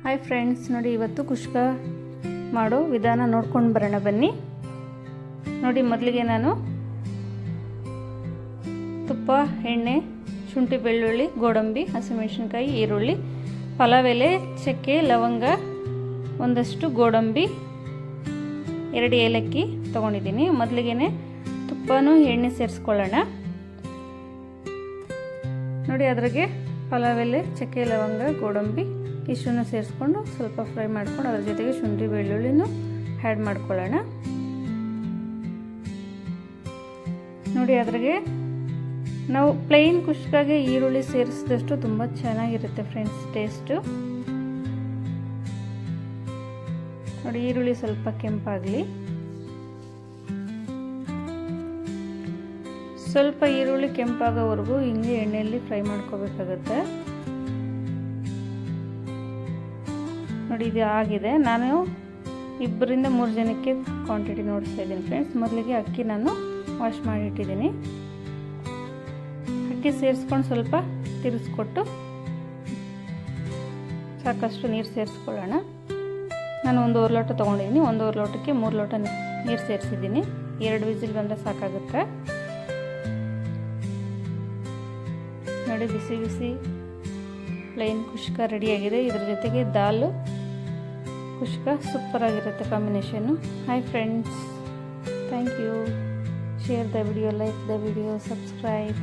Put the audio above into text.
Hi friends, ನೋಡಿ ಇವತ್ತು ಕುಷ್ಕ ಮಾಡೋ ವಿಧಾನ ನೋಡ್ಕೊಂಡು ಬರೋಣ ಬನ್ನಿ. ನೋಡಿ, ಮೊದಲಿಗೆ ನಾನು ತುಪ್ಪ, ಎಣ್ಣೆ, ಶುಂಠಿ, ಬೆಳ್ಳುಳ್ಳಿ, ಗೋಡಂಬಿ, ಹಸಿಮೆಣಸಿನ್ಕಾಯಿ, ಈರುಳ್ಳಿ, ಪಲಾವ್ ಎಲೆ, ಚಕ್ಕೆ, ಲವಂಗ, ಒಂದಷ್ಟು ಗೋಡಂಬಿ, 2 ಏಲಕ್ಕಿ ತೊಗೊಂಡಿದ್ದೀನಿ. ಮೊದಲಿಗೆ ತುಪ್ಪನೂ ಎಣ್ಣೆ ಸೇರಿಸ್ಕೊಳ್ಳೋಣ. ನೋಡಿ, ಅದ್ರಾಗೆ ಪಲಾವ್ ಎಲೆ, ಚಕ್ಕೆ, ಲವಂಗ, ಗೋಡಂಬಿ ಇಷ್ಟನ್ನು ಸೇರಿಸ್ಕೊಂಡು ಸ್ವಲ್ಪ ಫ್ರೈ ಮಾಡ್ಕೊಂಡು ಅದ್ರ ಜೊತೆಗೆ ಶುಂಠಿ ಬೆಳ್ಳುಳ್ಳಿನೂ ಆ್ಯಡ್ ಮಾಡ್ಕೊಳ್ಳೋಣ. ನೋಡಿ, ಅದ್ರಾಗೆ ನಾವು ಪ್ಲೈನ್ ಕುಷ್ಕಾಗೆ ಈರುಳ್ಳಿ ಸೇರಿಸಿದಷ್ಟು ತುಂಬ ಚೆನ್ನಾಗಿರುತ್ತೆ ಫ್ರೆಂಡ್ಸ್ ಟೇಸ್ಟು. ನೋಡಿ, ಈರುಳ್ಳಿ ಸ್ವಲ್ಪ ಕೆಂಪಾಗಲಿ. ಸ್ವಲ್ಪ ಈರುಳ್ಳಿ ಕೆಂಪಾಗೋವರೆಗೂ ಹಿಂಗೆ ಎಣ್ಣೆಯಲ್ಲಿ ಫ್ರೈ ಮಾಡ್ಕೋಬೇಕಾಗತ್ತೆ. ನೋಡಿ, ಇದು ಆಗಿದೆ. ನಾನು 2 ರಿಂದ 3 ಜನಕ್ಕೆ ಕ್ವಾಂಟಿಟಿ ನೋಡಿಸ್ತಾ ಇದ್ದೀನಿ ಫ್ರೆಂಡ್ಸ್. ಮೊದಲಿಗೆ ಅಕ್ಕಿ ನಾನು ವಾಶ್ ಮಾಡಿಟ್ಟಿದ್ದೀನಿ. ಅಕ್ಕಿ ಸೇರಿಸ್ಕೊಂಡು ಸ್ವಲ್ಪ ತಿರುಗಿಸ್ಕೊಟ್ಟು ಸಾಕಷ್ಟು ನೀರು ಸೇರಿಸ್ಕೊಳ್ಳೋಣ. ನಾನು 1 ಲೋಟ ತೊಗೊಂಡಿದ್ದೀನಿ. 1 ಲೋಟಕ್ಕೆ 3 ಲೋಟ ನೀರು ಸೇರಿಸಿದ್ದೀನಿ. 2 ವಿಸಿಲ್ ಬಂದರೆ ಸಾಕಾಗುತ್ತೆ. ನೋಡಿ, ಬಿಸಿ ಬಿಸಿ ಪ್ಲೈನ್ ಕುಷ್ಕ ರೆಡಿಯಾಗಿದೆ. ಇದ್ರ ಜೊತೆಗೆ ದಾಲ್ ಕುಷ್ಕ ಸೂಪರಾಗಿರುತ್ತೆ combination. Hi friends, thank you. Share the video, like the video, subscribe.